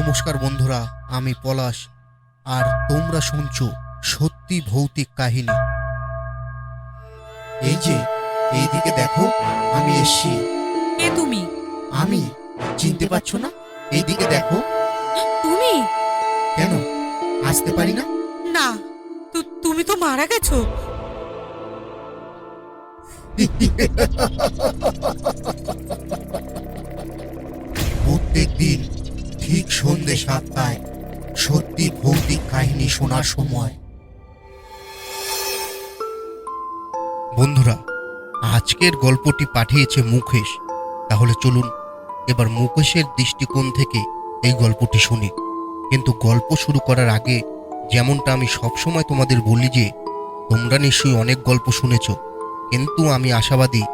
নমস্কার বন্ধুরা, আমি পলাশ আর তোমরা শুনছো সত্যি ভৌতিক কাহিনী। এই যে এইদিকে দেখো, আমি এসছি। কে তুমি? আমি চিনতে পারছো না? এইদিকে দেখো। তুমি? কেন আসতে পারি না? না, তুমি তো মারা গেছো। প্রত্যেক দিন ঠিক সন্ধ্যে 7টায় সত্যি ভৌতিক কাহিনী শোনার সময়। বন্ধুরা, আজকের গল্পটি পাঠিয়েছে মুকেশ। তাহলে চলুন এবার মুকেশের দৃষ্টিকোণ থেকে এই গল্পটি শুনি। কিন্তু গল্প শুরু করার আগে যেমনটা আমি সবসময় তোমাদের বলি যে তোমরা নিশ্চয়ই অনেক গল্প শুনেছ, কিন্তু আমি আশাবাদী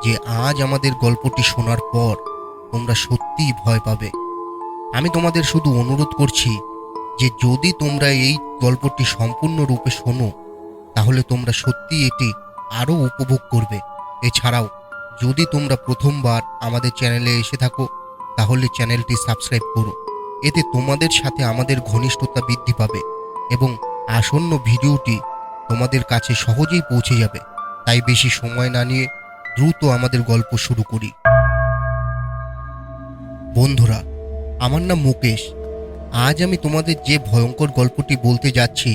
যে আজ আমাদের গল্পটি শোনার পর তোমরা সত্যিই ভয় পাবে। আমি তোমাদের শুধু অনুরোধ করছি যে যদি তোমরা এই গল্পটি সম্পূর্ণরূপে শোনো তাহলে তোমরা সত্যি এটি আরও উপভোগ করবে। এছাড়াও যদি তোমরা প্রথমবার আমাদের চ্যানেলে এসে থাকো তাহলে চ্যানেলটি সাবস্ক্রাইব করো। এতে তোমাদের সাথে আমাদের ঘনিষ্ঠতা বৃদ্ধি পাবে এবং আসন্ন ভিডিওটি তোমাদের কাছে সহজেই পৌঁছে যাবে। তাই বেশি সময় না নিয়ে দ্রুত আমাদের গল্প শুরু করি। বন্ধুরা, আমার নাম মুকেশ। আজ আমি তোমাদের যে ভয়ঙ্কর গল্পটি বলতে যাচ্ছি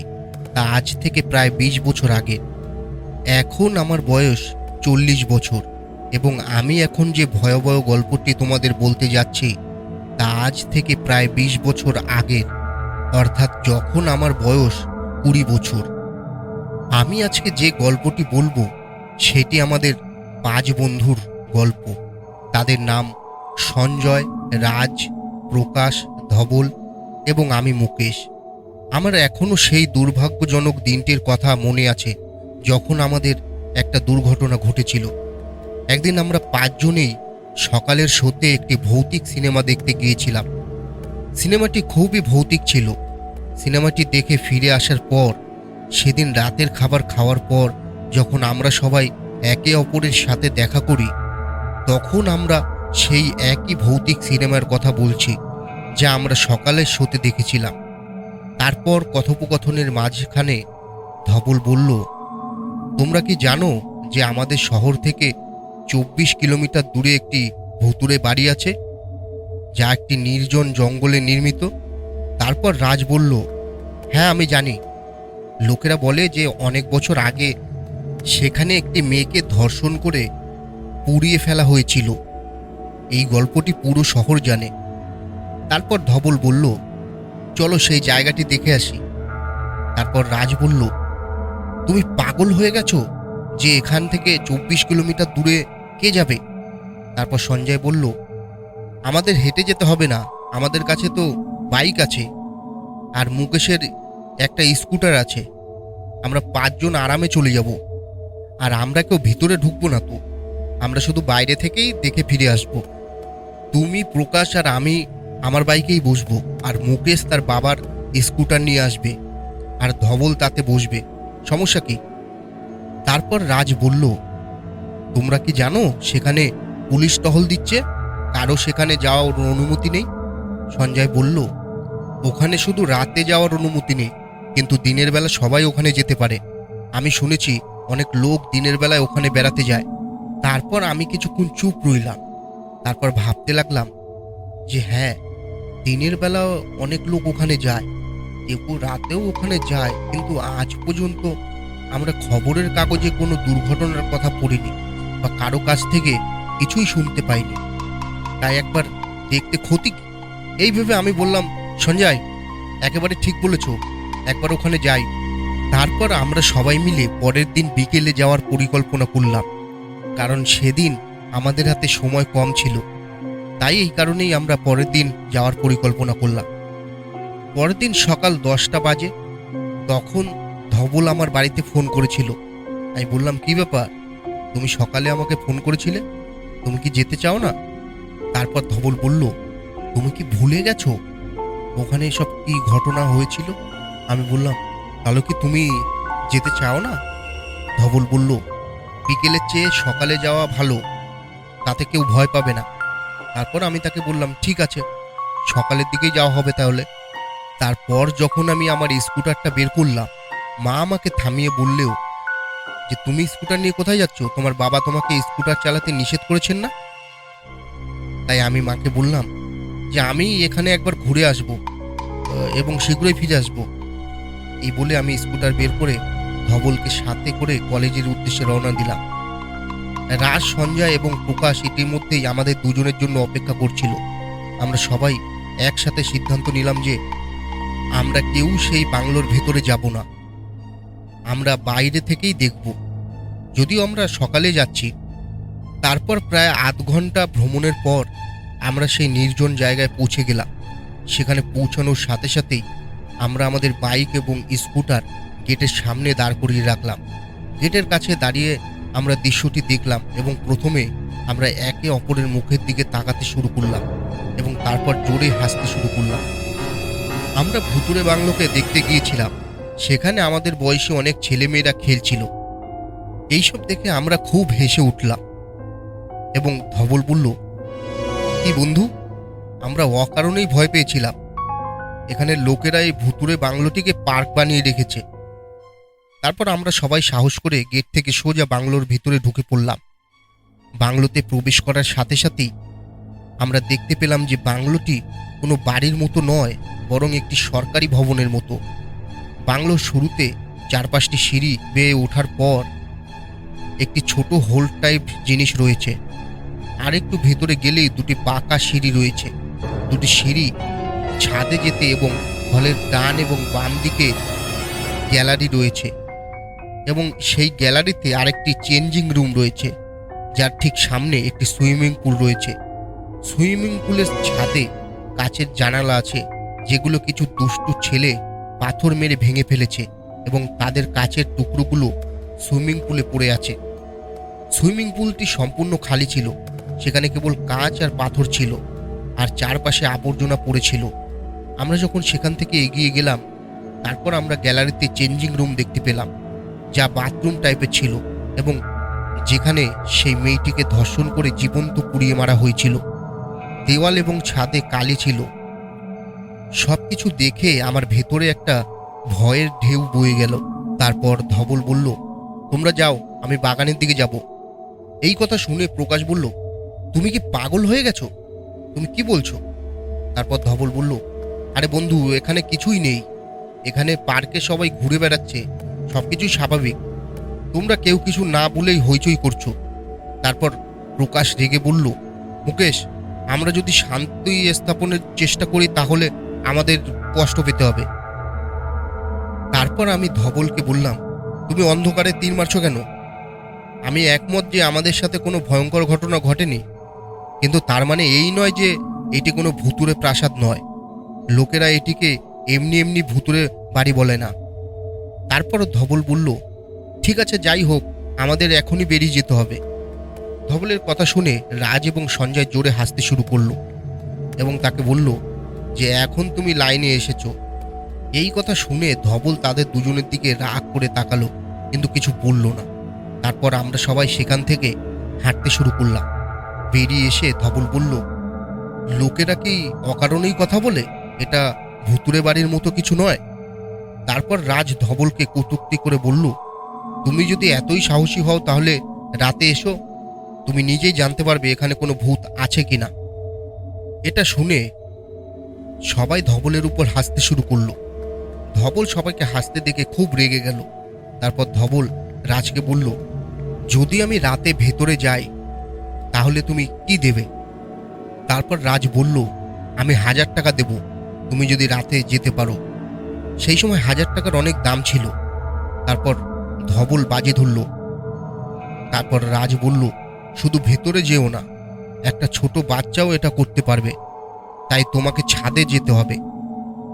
তা আজ থেকে প্রায় 20 বছর আগে। এখন আমার বয়স 40 বছর এবং আমি এখন যে ভয়াবহ গল্পটি তোমাদের বলতে যাচ্ছি তা আজ থেকে প্রায় 20 বছর আগের, অর্থাৎ যখন আমার বয়স 20 বছর। আমি আজকে যে গল্পটি বলবো সেটি আমাদের 5 বন্ধুর গল্প। তাদের নাম সঞ্জয়, রাজ, প্রকাশ, ধবল এবং আমি মুকেশ। আমার এখনও সেই দুর্ভাগ্যজনক দিনটির কথা মনে আছে যখন আমাদের একটা দুর্ঘটনা ঘটেছিল। একদিন আমরা 5 জনেই সকালের শোতে একটি ভৌতিক সিনেমা দেখতে গিয়েছিলাম। সিনেমাটি খুবই ভৌতিক ছিল। সিনেমাটি দেখে ফিরে আসার পর সেদিন রাতের খাবার খাওয়ার পর যখন আমরা সবাই একে অপরের সাথে দেখা করি তখন আমরা সেই একই ভৌতিক সিনেমার কথা বলছি যা আমরা সকালের শোতে দেখেছিলাম। তারপর কথোপকথনের মাঝখানে ধবল বলল, তোমরা কি জানো যে আমাদের শহর থেকে 24 কিলোমিটার দূরে একটি ভুতুড়ে বাড়ি আছে যা একটি নির্জন জঙ্গলে নির্মিত? তারপর রাজ বলল, হ্যাঁ আমি জানি। লোকেরা বলে যে অনেক বছর আগে সেখানে একটি মেয়েকে ধর্ষণ করে পুড়িয়ে ফেলা হয়েছিল। এই গল্পটি পুরো শহর জানে। তারপর ধবল বলল, চলো সেই জায়গাটি দেখে আসি। তারপর রাজ বলল, তুমি পাগল হয়ে গেছো যে এখান থেকে 24 কিলোমিটার দূরে কে যাবে? তারপর সঞ্জয় বলল, আমাদের হেঁটে যেতে হবে না, আমাদের কাছে তো বাইক আছে আর মুকেশের একটা স্কুটার আছে। আমরা 5 জন আরামে চলে যাব আর আমরা কেউ ভিতরে ঢুকবো না, তো আমরা শুধু বাইরে থেকেই দেখে ফিরে আসব। তুমি, প্রকাশ আর আমি আমার বাইকেই বসবো আর মুকেশ তার বাবার স্কুটার নিয়ে আসবে আর ধবল তাতে বসবে। সমস্যা কি? তারপর রাজ বলল, তোমরা কি জানো সেখানে পুলিশ টহল দিচ্ছে, কারো সেখানে যাওয়ার অনুমতি নেই? সঞ্জয় বলল, ওখানে শুধু রাতে যাওয়ার অনুমতি নেই, কিন্তু দিনের বেলা সবাই ওখানে যেতে পারে। আমি শুনেছি অনেক লোক দিনের বেলায় ওখানে বেড়াতে যায়। তারপর আমি কিছুক্ষণ চুপ রইলাম। তারপর ভাবতে লাগলাম যে হ্যাঁ, দিনের বেলা অনেক লোক ওখানে যায়, কেউ রাতেও ওখানে যায়, কিন্তু আজ পর্যন্ত আমরা খবরের কাগজে কোনো দুর্ঘটনার কথা পড়িনি বা কারো কাছ থেকে কিছুই শুনতে পাইনি। তাই একবার দেখতে ক্ষতি কি? এই ভেবে আমি বললাম, সঞ্জয় একেবারে ঠিক বলেছ, একবার ওখানে যাই। তারপর আমরা সবাই মিলে পরের দিন বিকেলে যাওয়ার পরিকল্পনা করলাম, কারণ সেদিন আমাদের হাতে সময় কম ছিল। তাই এই কারণেই আমরা পরের দিন যাওয়ার পরিকল্পনা করলাম। পরের দিন সকাল 10টা বাজে। তখন ধবল আমার বাড়িতে ফোন করেছিল। আমি বললাম, কি ব্যাপার, তুমি সকালে আমাকে ফোন করেছিলে, তুমি কি যেতে চাও না? তারপর ধবল বলল, তুমি কি ভুলে গেছো ওখানে সব কি ঘটনা হয়েছিল? আমি বললাম, তাহলে কি তুমি যেতে চাও না? ধবল বলল, বিকেলের চেয়ে সকালে যাওয়া ভালো, তাতে কেউ ভয় পাবে না। তারপর আমি তাকে বললাম, ঠিক আছে, সকালের দিকেই যাওয়া হবে তাহলে। তারপর যখন আমি আমার স্কুটারটা বের করলাম, মা আমাকে থামিয়ে বললেও যে তুমি স্কুটার নিয়ে কোথায় যাচ্ছ? তোমার বাবা তোমাকে স্কুটার চালাতে নিষেধ করেছেন না? তাই আমি মাকে বললাম যে আমি এখানে একবার ঘুরে আসব এবং শীঘ্রই ফিরে আসব। এই বলে আমি স্কুটার বের করে ধবলকে সাথে করে কলেজের উদ্দেশ্যে রওনা দিলাম। রাজ, সঞ্জয় এবং প্রকাশ ইতিমধ্যেই আমাদের দুজনের জন্য অপেক্ষা করছিল। আমরা সবাই একসাথে সিদ্ধান্ত নিলাম যে আমরা কেউ সেই বাংলোর ভেতরে যাব না, আমরা বাইরে থেকেই দেখব। যদিও আমরা সকালে যাচ্ছি। তারপর প্রায় আধ ঘন্টা ভ্রমণের পর আমরা সেই নির্জন জায়গায় পৌঁছে গেলাম। সেখানে পৌঁছানোর সাথে সাথেই আমরা আমাদের বাইক এবং স্কুটার গেটের সামনে দাঁড় করিয়ে রাখলাম। গেটের কাছে দাঁড়িয়ে আমরা দৃশ্যটি দেখলাম এবং প্রথমে আমরা একে অপরের মুখের দিকে তাকাতে শুরু করলাম এবং তারপর জোরে হাসতে শুরু করলাম। আমরা ভুতুড়ে বাংলোকে দেখতে গিয়েছিলাম। সেখানে আমাদের বয়সী অনেক ছেলেমেয়েরা খেলছিল। এইসব দেখে আমরা খুব হেসে উঠলাম এবং ধবল বলল, কি বন্ধু, আমরা অকারণেই ভয় পেয়েছিলাম। এখানে লোকেরা এই ভুতুড়ে বাংলোটিকে পার্ক বানিয়ে রেখেছে। তারপর আমরা সবাই সাহস করে গেট থেকে সোজা বাংলোর ভিতরে ঢুকে পড়লাম। বাংলোতে প্রবেশ করার সাথে সাথেই আমরা দেখতে পেলাম যে বাংলোটি কোনো বাড়ির মতো নয়, বরং একটি সরকারি ভবনের মতো। বাংলোর শুরুতে 4-5টি সিঁড়ি বেয়ে ওঠার পর একটি ছোট হোল টাইপ জিনিস রয়েছে। আর একটু ভেতরে গেলেই দুটি পাকা সিঁড়ি রয়েছে। দুটি সিঁড়ি ছাদে যেতে এবং হলের ডান এবং বাম দিকে গ্যালারি রয়েছে এবং সেই গ্যালারিতে আরেকটি চেঞ্জিং রুম রয়েছে, যার ঠিক সামনে একটি সুইমিং পুল রয়েছে। সুইমিং পুলের ছাদে কাচের জানালা আছে, যেগুলো কিছু দুষ্টু ছেলে পাথর মেরে ভেঙে ফেলেছে এবং তাদের কাচের টুকরোগুলো সুইমিং পুলে পড়ে আছে। সুইমিং পুলটি সম্পূর্ণ খালি ছিল। সেখানে কেবল কাঁচ আর পাথর ছিল আর চারপাশে আবর্জনা পড়েছিল। আমরা যখন সেখান থেকে এগিয়ে গেলাম, তারপর আমরা গ্যালারিতে চেঞ্জিং রুম দেখতে পেলাম, যা বাথরুম টাইপের ছিল এবং যেখানে সেই মেয়েটিকে ধর্ষণ করে জীবন্ত পুড়িয়ে মারা হয়েছিল। দেওয়াল এবং ছাদে কালি ছিল। সবকিছু দেখে আমার ভেতরে একটা ভয়ের ঢেউ বয়ে গেল। তারপর ধবল বলল, তোমরা যাও, আমি বাগানের দিকে যাব। এই কথা শুনে প্রকাশ বলল, তুমি কি পাগল হয়ে গেছো? তুমি কি বলছো? তারপর ধবল বলল, আরে বন্ধু, এখানে কিছুই নেই। এখানে পার্কে সবাই ঘুরে বেড়াচ্ছে, সবকিছুই স্বাভাবিক। তোমরা কেউ কিছু না বলেই হইচই করছো। তারপর প্রকাশ রেগে বলল, মুকেশ, আমরা যদি শান্তি স্থাপনের চেষ্টা করি তাহলে আমাদের কষ্ট পেতে হবে। তারপর আমি ধবলকে বললাম, তুমি অন্ধকারে তীর মারছো কেন? আমি একমত যে আমাদের সাথে কোনো ভয়ঙ্কর ঘটনা ঘটেনি, কিন্তু তার মানে এই নয় যে এটি কোনো ভুতুড়ে প্রাসাদ নয়। লোকেরা এটিকে এমনি এমনি ভুতুড়ে বাড়ি বলে না। তারপর ধবল বলল, ঠিক আছে, যাই হোক, আমাদের এখনই বেরিয়ে যেতে হবে। ধবলের কথা শুনে রাজ এবং সঞ্জয় জোরে হাসতে শুরু করলো এবং তাকে বলল যে এখন তুমি লাইনে এসেছো। এই কথা শুনে ধবল তাদের দুজনের দিকে রাগ করে তাকালো, কিন্তু কিছু বলল না। তারপর আমরা সবাই সেখান থেকে হাঁটতে শুরু করলাম। বেরিয়ে এসে ধবল বলল, লোকেরা কি অকারণেই কথা বলে? এটা ভুতুড়ে বাড়ির মতো কিছু নয়। তারপর রাজ ধবলকে কটূক্তি করে বলল, তুমি যদি এতই সাহসী হও তাহলে রাতে এসো, তুমি নিজেই জানতে পারবে এখানে কোনো ভূত আছে কিনা। এটা শুনে সবাই ধবলের উপর হাসতে শুরু করলো। ধবল সবাইকে হাসতে দেখে খুব রেগে গেল। তারপর ধবল রাজকে বলল, যদি আমি রাতে ভেতরে যাই তাহলে তুমি কি দেবে? তারপর রাজ বলল, আমি 1000 টাকা দেব তুমি যদি রাতে যেতে পারো। সেই সময় 1000 টাকার অনেক দাম ছিল। তারপর ধবল বাজি ধরল। তারপর রাজ বলল, শুধু ভেতরে যেও না, একটা ছোট বাচ্চাও এটা করতে পারবে, তাই তোমাকে ছাদে যেতে হবে।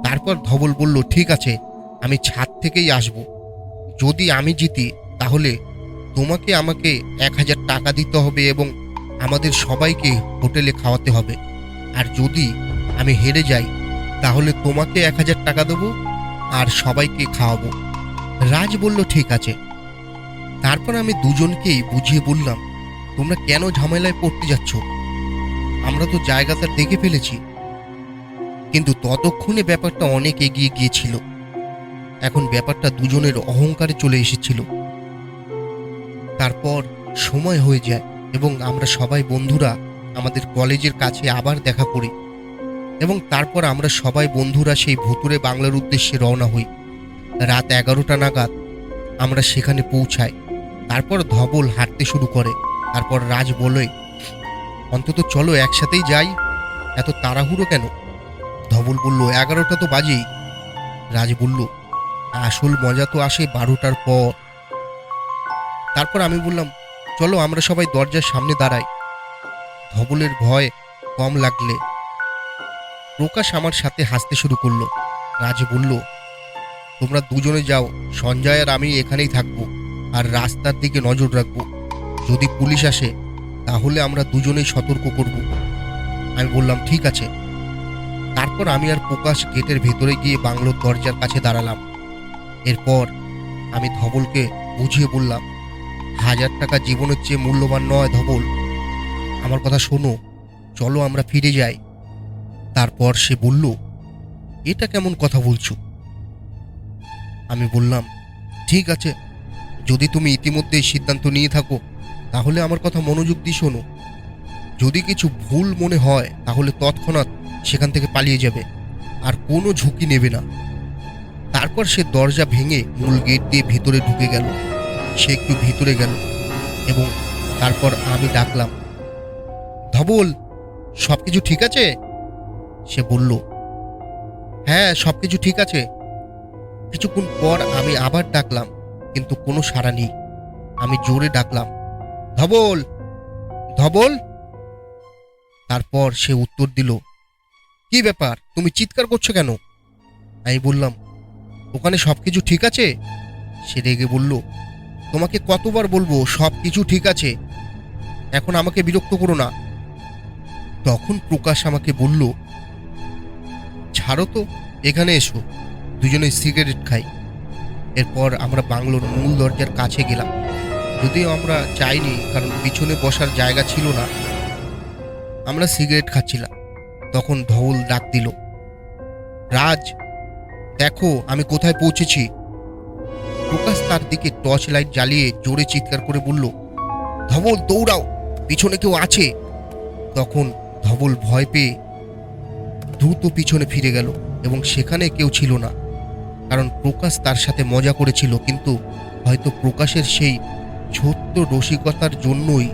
তারপর ধবল বলল, ঠিক আছে, আমি ছাদ থেকেই আসব। যদি আমি জিতি তাহলে তোমাকে আমাকে 1000 টাকা দিতে হবে এবং আমাদের সবাইকে হোটেলে খাওয়াতে হবে। আর যদি আমি হেরে যাই তাহলে তোমাকে 1000 টাকা দেবো আর সবাইকে খাওয়াবো। রাজ বলল, ঠিক আছে। তারপর আমি দুজনকেই বুঝিয়ে বললাম, তোমরা কেন ঝামেলায় পড়তে যাচ্ছ? আমরা তো জায়গাটা দেখে ফেলেছি। কিন্তু ততক্ষণে ব্যাপারটা অনেক এগিয়ে গিয়েছিল। এখন ব্যাপারটা দুজনের অহংকারে চলে এসেছিল। তারপর সময় হয়ে যায় এবং আমরা সবাই বন্ধুরা আমাদের কলেজের কাছে আবার দেখা করি এবং তারপর আমরা সবাই বন্ধুরা সেই ভুতুড়ে বাংলার উদ্দেশ্যে রওনা হই। রাত 11টা নাগাদ আমরা সেখানে পৌঁছাই। তারপর ধবল হাঁটতে শুরু করে। তারপর রাজ বলে, অন্তত চলো একসাথেই যাই, এত তাড়াহুড়ো কেন? ধবল বলল, 11টা তো বাজেই। রাজ বলল, আসল মজা তো আসে 12টার পর। তারপর আমি বললাম, চলো আমরা সবাই দরজার সামনে দাঁড়াই। ধবলের ভয় কম লাগলে প্রকাশ আমার সাথে হাসতে শুরু করলো। রাজ বলল, তোমরা দুজনে যাও, সঞ্জয় আর আমি এখানেই থাকবো আর রাস্তার দিকে নজর রাখবো। যদি পুলিশ আসে তাহলে আমরা দুজনেই সতর্ক করব। আমি বললাম, ঠিক আছে। তারপর আমি আর প্রকাশ গেটের ভেতরে গিয়ে বাংলোর দরজার কাছে দাঁড়ালাম। এরপর আমি ধবলকে বুঝিয়ে বললাম, 1000 টাকা জীবনের চেয়ে মূল্যবান নয় ধবল, আমার কথা শোনো, চলো আমরা ফিরে যাই। তারপর সে বলল, এটা কেমন কথা বলছো? আমি বললাম, ঠিক আছে, যদি তুমি ইতিমধ্যেই সিদ্ধান্ত নিয়ে থাকো তাহলে আমার কথা মনোযোগ দিয়ে শোনো। যদি কিছু ভুল মনে হয় তাহলে তৎক্ষণাৎ সেখান থেকে পালিয়ে যাবে আর কোনো ঝুঁকি নেবে না। তারপর সে দরজা ভেঙে মূল গেট দিয়ে ভিতরে ঢুকে গেল। সে একটু ভিতরে গেল এবং তারপর আমি ডাকলাম, ধবল, সবকিছু ঠিক আছে? সে বলল, হ্যাঁ, সবকিছু ঠিক আছে। কিছুক্ষণ পর আমি আবার ডাকলাম, কিন্তু কোনো সাড়া নেই। আমি জোরে ডাকলাম, ধবল, ধবল। তারপর সে উত্তর দিল, কি ব্যাপার, তুমি চিৎকার করছো কেন? আমি বললাম, ওখানে সবকিছু ঠিক আছে? সে রেগে বলল, তোমাকে কতবার বলবো সবকিছু ঠিক আছে, এখন আমাকে বিরক্ত করো না। তখন প্রকাশ আমাকে বলল, ছাড়ো তো, এখানে এসো, দুজনে সিগারেট খাই। এরপর আমরা বাংলোর মূল দরজার কাছে গেলাম, যদিও আমরা চাইনি, কারণ পিছনে বসার জায়গা ছিল না। আমরা সিগারেট খাচ্ছিলাম। তখন ধবল ডাক দিল, রাজ, দেখো আমি কোথায় পৌঁছেছি। প্রকাশ তার দিকে টর্চ লাইট জ্বালিয়ে জোরে চিৎকার করে বলল, ধবল, দৌড়াও, পিছনে কেউ আছে। তখন ধবল ভয় পেয়ে দ্রুত পিছনে ফিরে গেল এবং সেখানে কেউ ছিল না, কারণ প্রকাশ তার সাথে মজা করেছিল। কিন্তু হয়তো প্রকাশের সেই ছোট্ট রসিকতার জন্যই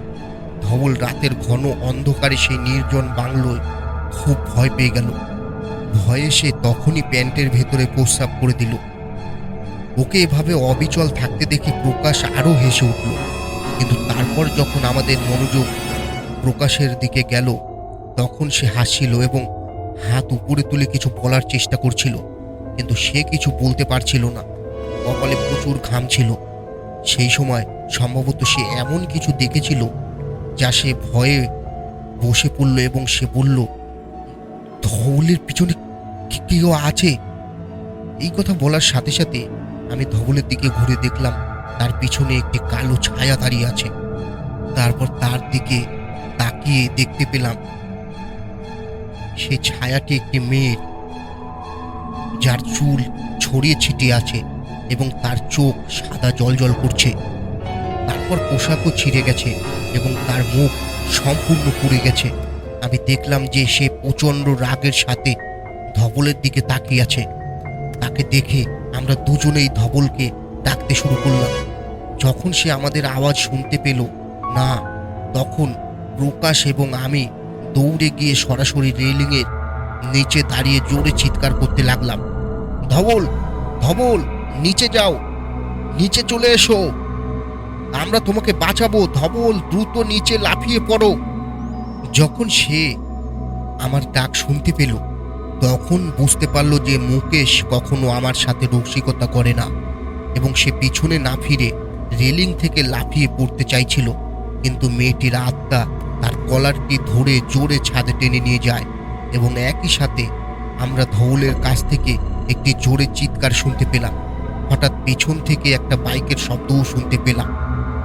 ধবল রাতের ঘন অন্ধকারে সেই নির্জন বাংলোয় খুব ভয় পেয়ে গেল। ভয়ে সে তখনই প্যান্টের ভেতরে প্রস্রাব করে দিল। ওকে এভাবে অবিচল থাকতে দেখে প্রকাশ আরও হেসে উঠল। কিন্তু তারপর যখন আমাদের মনোযোগ প্রকাশের দিকে গেল তখন সে হাসছিল এবং হাত উপরে তুলে কিছু বলার চেষ্টা করছিল, কিন্তু সে কিছু বলতে পারছিল না। কপালে প্রচুর ঘাম ছিল। সেই সময় সম্ভবত সে এমন কিছু দেখেছিল যা সে ভয়ে বসে পড়ল এবং সে বলল, ধবলের পিছনে কেউ আছে। এই কথা বলার সাথে সাথে আমি ধবলের দিকে ঘুরে দেখলাম তার পিছনে একটি কালো ছায়া দাঁড়িয়ে আছে। তারপর তার দিকে তাকিয়ে দেখতে পেলাম সেই ছায়াটি একটি মেয়ের, যার চুল ছড়িয়ে ছিটিয়ে আছে এবং তার চোখ সাদা জলজল করছে। তারপর পোশাকও ছিঁড়ে গেছে এবং তার মুখ সম্পূর্ণ পুড়ে গেছে। আমি দেখলাম যে সে প্রচণ্ড রাগের সাথে ধবলের দিকে তাকিয়ে আছে। তাকে দেখে আমরা দুজনেই ধবলকে ডাকতে শুরু করলাম। যখন সে আমাদের আওয়াজ শুনতে পেল না, তখন প্রকাশ এবং আমি দৌড়ে গিয়ে সরাসরি রেলিংয়ের নিচে দাঁড়িয়ে জোরে চিৎকার করতে লাগলাম, ধবল, ধবল, নিচে যাও, নিচে চলে এসো, আমরা তোমাকে বাঁচাবো, ধবল, দ্রুত নিচে লাফিয়ে পড়ো। যখন সে আমার ডাক শুনতে পেল তখন বুঝতে পারল যে মুকেশ কখনো আমার সাথে রসিকতা করে না এবং সে পিছনে না ফিরে রেলিং থেকে লাফিয়ে পড়তে চাইছিল, কিন্তু মেয়েটির আত্মা তার কলারটি ধরে জোরে ছাদে টেনে নিয়ে যায় এবং একই সাথে আমরা ধবলের কাছ থেকে একটি জোরে চিৎকার শুনতে পেলাম। হঠাৎ পেছন থেকে একটা বাইকের শব্দও শুনতে পেলাম।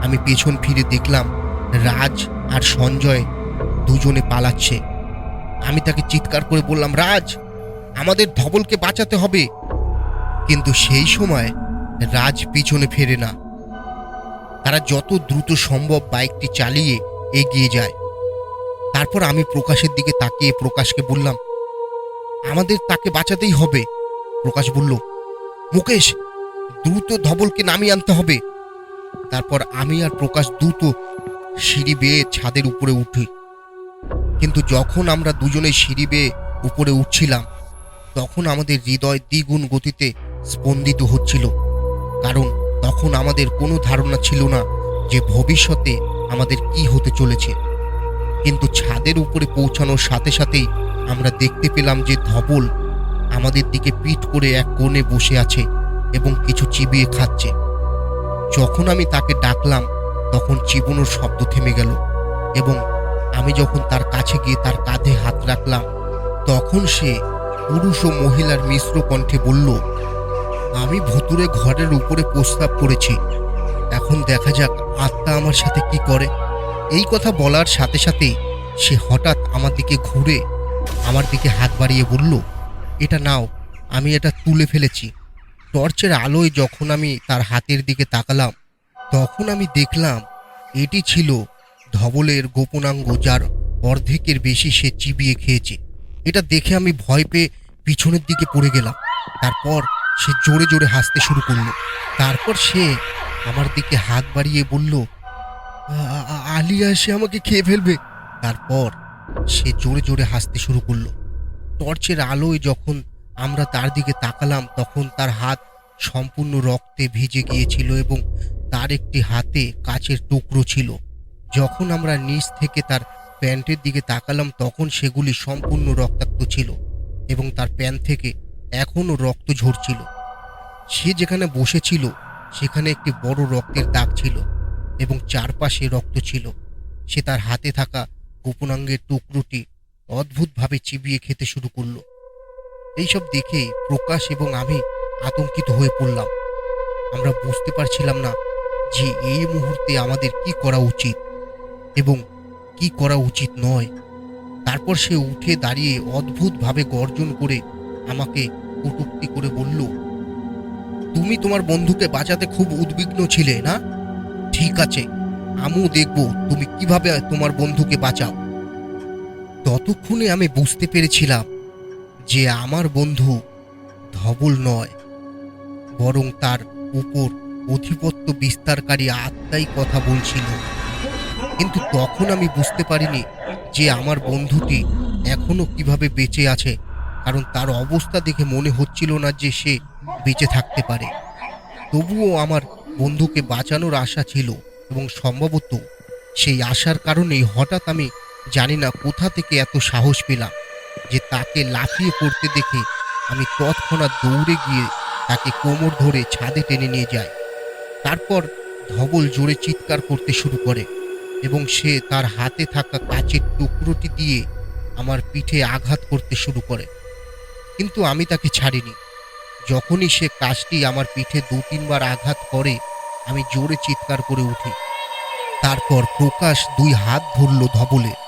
আমি পেছন ফিরে দেখলাম রাজ আর সঞ্জয় দুজনে পালাচ্ছে। আমি তাকে চিৎকার করে বললাম, রাজ, আমাদের ধবলকে বাঁচাতে হবে। কিন্তু সেই সময় রাজ পিছনে ফেরে না। তারা যত দ্রুত সম্ভব বাইকটি চালিয়ে এগিয়ে যায়। তারপর আমি প্রকাশের দিকে তাকিয়ে প্রকাশকে বললাম, আমাদের তাকে বাঁচাতেই হবে। প্রকাশ বলল, মুকেশ, দ্রুত ধবলকে নামিয়ে আনতে হবে। তারপর আমি আর প্রকাশ দ্রুত সিঁড়ি বেয়ে ছাদের উপরে উঠি। কিন্তু যখন আমরা দুজনে সিঁড়ি বেয়ে উপরে উঠছিলাম, তখন আমাদের হৃদয় দ্বিগুণ গতিতে স্পন্দিত হচ্ছিল। কারণ তখন আমাদের কোনো ধারণা ছিল না যে ভবিষ্যতে আমাদের কি হতে চলেছে। কিন্তু ছাদের উপরে পৌঁছানোর সাথে সাথেই আমরা দেখতে পেলাম যে ধবল আমাদের দিকে পিঠ করে এক কোণে বসে আছে এবং কিছু চিবিয়ে খাচ্ছে। যখন আমি তাকে ডাকলাম, তখন চিবানোর শব্দ থেমে গেল এবং আমি যখন তার কাছে গিয়ে তার কাঁধে হাত রাখলাম, তখন সে পুরুষ ও মহিলার মিশ্র কণ্ঠে বলল, আমি ভুতুরে ঘরের উপরে প্রস্তাব করেছি, এখন দেখা যাক আত্মা আমার সাথে কি করে। এই কথা বলার সাথে সাথেই সে হঠাৎ আমার দিকে ঘুরে আমার দিকে হাত বাড়িয়ে বলল, এটা নাও, আমি এটা তুলে ফেলেছি। টর্চের আলোয় যখন আমি তার হাতের দিকে তাকালাম, তখন আমি দেখলাম এটি ছিল ধবলের গোপনাঙ্গ, যার অর্ধেকের বেশি সে চিবিয়ে খেয়েছে। এটা দেখে আমি ভয় পেয়ে পিছনের দিকে পড়ে গেলাম। তারপর সে জোরে জোরে হাসতে শুরু করলো। তারপর সে আমার দিকে হাত বাড়িয়ে বলল, আলিয়া সে আমাকে খেয়ে ফেলবে। তারপর সে জোরে জোরে হাসতে শুরু করলো। টর্চের আলোয় যখন আমরা তার দিকে তাকালাম, তখন তার হাত সম্পূর্ণ রক্তে ভিজে গিয়েছিল এবং তার একটি হাতে কাচের টুকরো ছিল। যখন আমরা নিচ থেকে তার প্যান্টের দিকে তাকালাম, তখন সেগুলি সম্পূর্ণ রক্তাক্ত ছিল এবং তার প্যান্ট থেকে এখনও রক্ত ঝরছিল। সে যেখানে বসেছিল সেখানে একটি বড় রক্তের দাগ ছিল এবং চারপাশে রক্ত ছিল। সে তার হাতে থাকা গোপনাঙ্গের টুকরোটি অদ্ভুতভাবে চিবিয়ে খেতে শুরু করলো। এইসব দেখে প্রকাশ এবং আমি আতঙ্কিত হয়ে পড়লাম। আমরা বুঝতে পারছিলাম না যে এই মুহূর্তে আমাদের কি করা উচিত এবং কি করা উচিত নয়। তারপর সে উঠে দাঁড়িয়ে অদ্ভুতভাবে গর্জন করে আমাকে কটূক্তি করে বলল, তুমি তোমার বন্ধুকে বাঁচাতে খুব উদ্বিগ্ন ছিলে না? ঠিক আছে, আমিও দেখব তুমি কিভাবে তোমার বন্ধুকে বাঁচাও। ততক্ষণে আমি বুঝতে পেরেছিলাম যে আমার বন্ধু ধবল নয়, বরং তার উপর আধিপত্য বিস্তারকারী আত্মাই কথা বলছিল। কিন্তু তখন আমি বুঝতে পারিনি যে আমার বন্ধুটি এখনো কিভাবে বেঁচে আছে, কারণ তার অবস্থা দেখে মনে হচ্ছিল না যে সে বেঁচে থাকতে পারে। তবুও আমার বন্ধুকে বাঁচানোর আশা ছিল এবং সম্ভবত সেই আশার কারণেই হঠাৎ আমি জানি না কোথা থেকে এত সাহস পেলাম যে তাকে লাফিয়ে পড়তে দেখে আমি তৎক্ষণাৎ দৌড়ে গিয়ে তাকে কোমর ধরে ছাদে টেনে নিয়ে যাই। তারপর ধবল জোরে চিৎকার করতে শুরু করে এবং সে তার হাতে থাকা কাচের টুকরোটি দিয়ে আমার পিঠে আঘাত করতে শুরু করে, কিন্তু আমি তাকে ছাড়িনি। যখনই সে কাজটি আমার পিঠে 2-3 বার আঘাত করে, আমি জোরে চিৎকার করে উঠি। তারপর প্রকাশ 2 হাত ধরল ধবলের,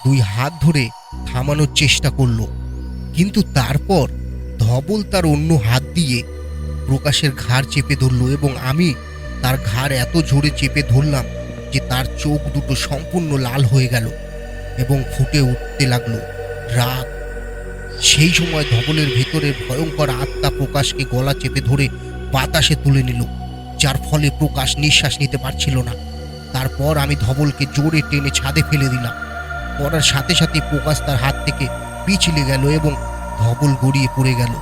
2 হাত ধরে থামানোর চেষ্টা করলো, কিন্তু তারপর ধবল তার অন্য হাত দিয়ে প্রকাশের ঘাড় চেপে ধরল এবং আমি তার ঘাড় এত জোরে চেপে ধরলাম যে তার চোখ দুটো সম্পূর্ণ লাল হয়ে গেল এবং ফুটে উঠতে লাগলো রাগ। সেই সময় ধবলের ভেতরের ভয়ঙ্কর আত্মা প্রকাশকে গলা চেপে ধরে বাতাসে তুলে নিল, যার ফলে প্রকাশ নিঃশ্বাস নিতে পারছিল না। তারপর আমি ধবলকে জোরে টেনে ছাদে ফেলে দিলাম। পড়ার সাথে সাথে প্রকাশ তার হাত থেকে পিছলে গেল এবং ধবল গড়িয়ে পড়ে গেল।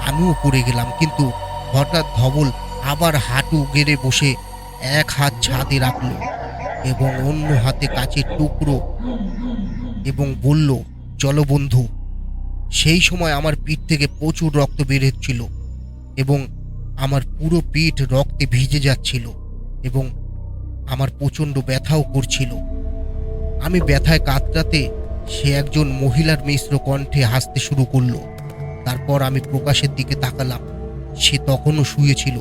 আমিও পড়ে গেলাম, কিন্তু হঠাৎ ধবল আবার হাঁটু গেড়ে বসে এক হাত ছাদে রাখল এবং অন্য হাতে কাচের টুকরো এবং বলল, চলো বন্ধু। সেই সময় আমার পিঠ থেকে প্রচুর রক্ত বের হচ্ছিল এবং আমার পুরো পিঠ রক্তে ভিজে যাচ্ছিল এবং আমার প্রচণ্ড ব্যথাও করছিল। আমি ব্যথায় কাতরাতে সে একজন মহিলার মিশ্র কণ্ঠে হাসতে শুরু করলো। তারপর আমি প্রকাশের দিকে তাকালাম। সে তখনও শুয়েছিল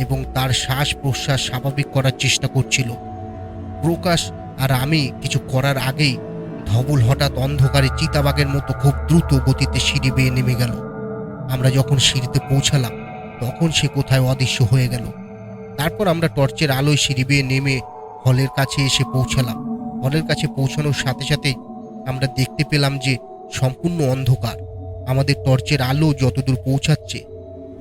এবং তার শ্বাস প্রশ্বাস স্বাভাবিক করার চেষ্টা করছিল। প্রকাশ আর আমি কিছু করার আগেই ধবল হঠাৎ অন্ধকারে চিতাবাঘের মতো খুব দ্রুত গতিতে সিঁড়ি বেয়ে নেমে গেল। আমরা যখন সিঁড়িতে পৌঁছালাম তখন সে কোথায় অদৃশ্য হয়ে গেল। তারপর আমরা টর্চের আলোয় সিঁড়ি বেয়ে নেমে হলের কাছে এসে পৌঁছালাম। হলের কাছে পৌঁছানোর সাথে সাথে আমরা দেখতে পেলাম যে সম্পূর্ণ অন্ধকার। আমাদের টর্চের আলো যতদূর পৌঁছাচ্ছে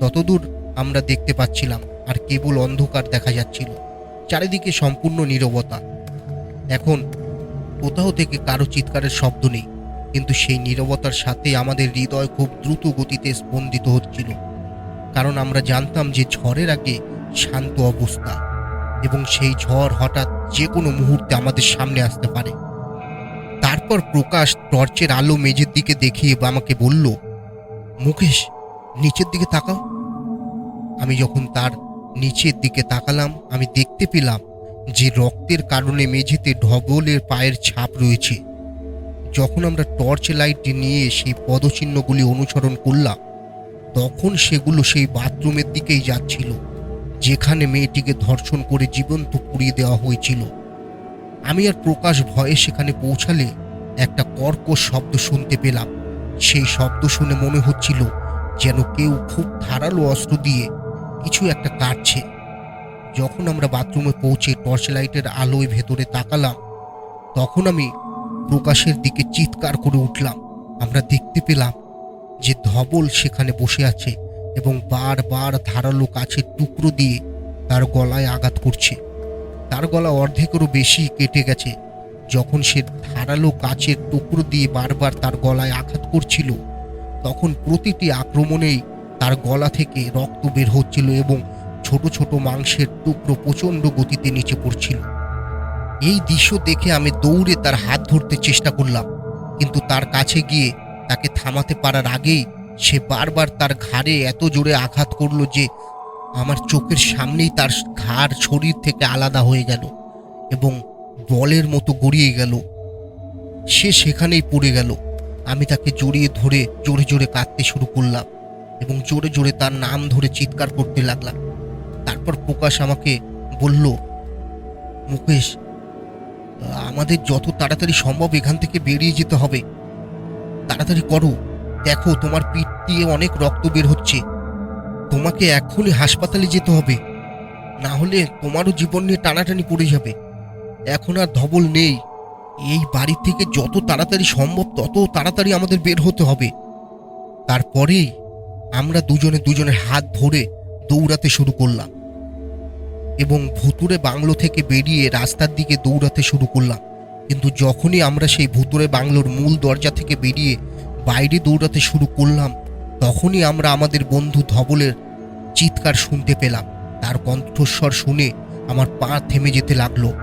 ততদূর আমরা দেখতে পাচ্ছিলাম, আর কেবল অন্ধকার দেখা যাচ্ছিল। চারিদিকে সম্পূর্ণ নীরবতা। এখন কোথাও থেকে কারো চিৎকারের শব্দ নেই, কিন্তু সেই নীরবতার সাথে আমাদের হৃদয় খুব দ্রুত গতিতে স্পন্দিত হচ্ছিল, কারণ আমরা জানতাম যে ঝড়ের আগে শান্ত অবস্থা এবং সেই ঝড় হঠাৎ যে কোনো মুহূর্তে আমাদের সামনে আসতে পারে। তারপর প্রকাশ টর্চের আলো মেঝের দিকে দেখিয়ে আমাকে বলল, মুকেশ, নিচের দিকে তাকাও। আমি যখন তার নিচের দিকে তাকালাম আমি দেখতে পেলাম যে রক্তের কারণে মেঝেতে ধবলের পায়ের ছাপ রয়েছে। যখন আমরা টর্চ লাইট নিয়ে সেই পদচিহ্নগুলি অনুসরণ করলাম তখন সেগুলো সেই বাথরুমের দিকেই যাচ্ছিল, যেখানে মেয়েটিকে ধর্ষণ করে জীবন্ত পুড়িয়ে দেওয়া হয়েছিল। আমি আর প্রকাশ ভয়ে সেখানে পৌঁছালে একটা কর্কশ শব্দ শুনতে পেলাম। সেই শব্দ শুনে মনে হচ্ছিল যেন কেউ খুব ধারালো অস্ত্র দিয়ে কিছু একটা কাটছে। যখন আমরা বাথরুমে পৌঁছে টর্চ লাইটের আলোয় ভেতরে তাকালাম তখন আমি প্রকাশের দিকে চিৎকার করে উঠলাম। আমরা দেখতে পেলাম যে ধবল সেখানে বসে আছে এবং বারবার ধারালো কাছের টুকরো দিয়ে তার গলায় আঘাত করছে। তার গলা অর্ধেকেরও বেশি কেটে গেছে। যখন সে ধারালো কাচের টুকরো দিয়ে বারবার তার গলায় আঘাত করছিল তখন প্রতিটি আক্রমণেই তার গলা থেকে রক্ত বের হচ্ছিল এবং ছোট ছোট মাংসের টুকরো প্রচণ্ড গতিতে নিচে পড়ছিল। এই দৃশ্য দেখে আমি দৌড়ে তার হাত ধরতে চেষ্টা করলাম, কিন্তু তার কাছে গিয়ে তাকে থামাতে পারার আগেই সে বারবার তার ঘাড়ে এত জোরে আঘাত করলো যে আমার চোখের সামনেই তার ঘাড় শরীর থেকে আলাদা হয়ে গেল এবং বলের মতো গড়িয়ে গেল। সে সেখানেই পড়ে গেল। আমি তাকে জড়িয়ে ধরে জোরে জোরে কাঁদতে শুরু করলাম এবং জোরে জোরে তার নাম ধরে চিৎকার করতে লাগলাম। তারপর প্রকাশ আমাকে বলল, মুকেশ, আমাদের যত তাড়াতাড়ি সম্ভব এখান থেকে বেরিয়ে যেতে হবে। তাড়াতাড়ি করো, দেখো তোমার পিঠ দিয়ে অনেক রক্ত বের হচ্ছে। তোমাকে এখনই হাসপাতালে যেতে হবে, না হলে তোমারও জীবন নিয়ে টানাটানি পড়ে যাবে। এখন আর ধবল নেই। এই বাড়ি থেকে যত তাড়াতাড়ি সম্ভব তত তাড়াতাড়ি আমাদের বের হতে হবে। তারপরেই আমরা দুজনে দুজনের হাত ধরে দৌড়াতে শুরু করলাম এবং ভুতুরে বাংলো থেকে বেরিয়ে রাস্তার দিকে দৌড়াতে শুরু করলাম। কিন্তু যখনই আমরা সেই ভুতুরে বাংলোর মূল দরজা থেকে বেরিয়ে বাইরে দৌড়াতে শুরু করলাম তখনই আমরা আমাদের বন্ধু ধবলের চিৎকার শুনতে পেলাম। তার কণ্ঠস্বর শুনে আমার পা থেমে যেতে লাগলো।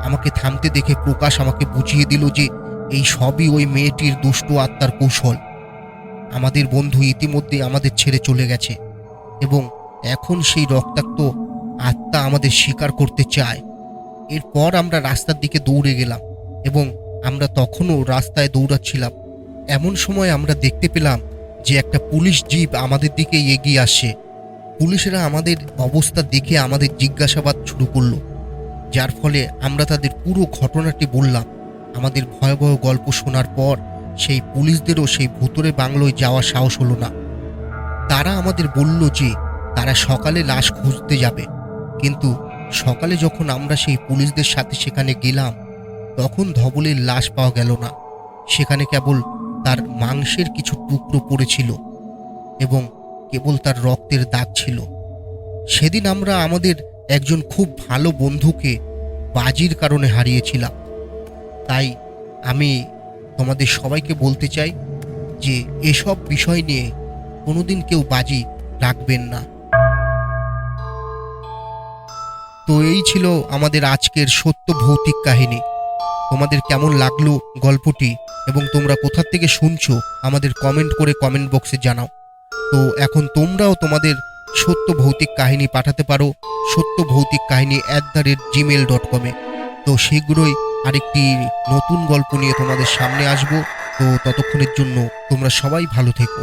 আমাকে থামতে দেখে প্রকাশ আমাকে বুঝিয়ে দিল যে এই সবই ওই মেয়েটির দুষ্ট আত্মার কৌশল। আমাদের বন্ধু ইতিমধ্যে আমাদের ছেড়ে চলে গেছে এবং এখন সেই রক্তাক্ত আত্মা আমাদের শিকার করতে চায়। এরপর আমরা রাস্তার দিকে দৌড়ে গেলাম এবং আমরা তখনও রাস্তায় দৌড়াচ্ছিলাম। এমন সময় আমরা দেখতে পেলাম যে একটা পুলিশ জিপ আমাদের দিকে এগিয়ে আসছে। পুলিশেরা আমাদের অবস্থা দেখে আমাদের জিজ্ঞাসাবাদ শুরু করলো, যার ফলে আমরা তাদের পুরো ঘটনাটি বললাম। আমাদের ভয়াবহ গল্প শোনার পর সেই পুলিশদেরও সেই ভুতুরে বাংলোয় যাওয়ার সাহস হলো না। তারা আমাদের বলল যে তারা সকালে লাশ খুঁজতে যাবে, কিন্তু সকালে যখন আমরা সেই পুলিশদের সাথে সেখানে গেলাম তখন ধবলের লাশ পাওয়া গেল না। সেখানে কেবল তার মাংসের কিছু টুকরো পড়েছিল এবং কেবল তার রক্তের দাগ ছিল। সেদিন আমরা আমাদের একজন খুব ভালো বন্ধুকে বাজির কারণে হারিয়েছিলাম। তাই আমি তোমাদের সবাইকে বলতে চাই যে এসব বিষয় নিয়ে কোনোদিন কেউ বাজি রাখবেন না। তো এই ছিল আমাদের আজকের সত্য ভৌতিক কাহিনী। তোমাদের কেমন লাগলো গল্পটি এবং তোমরা কোথা থেকে শুনছো আমাদের কমেন্ট করে কমেন্ট বক্সে জানাও। তো এখন তোমরাও তোমাদের সত্য ভৌতিক কাহিনী পাঠাতে পারো সত্যভৌতিককাহিনী@gmail.com-এ। তো শীঘ্রই আরেকটি নতুন গল্প নিয়ে তোমাদের সামনে আসবো। তো ততক্ষণের জন্য তোমরা সবাই ভালো থেকো।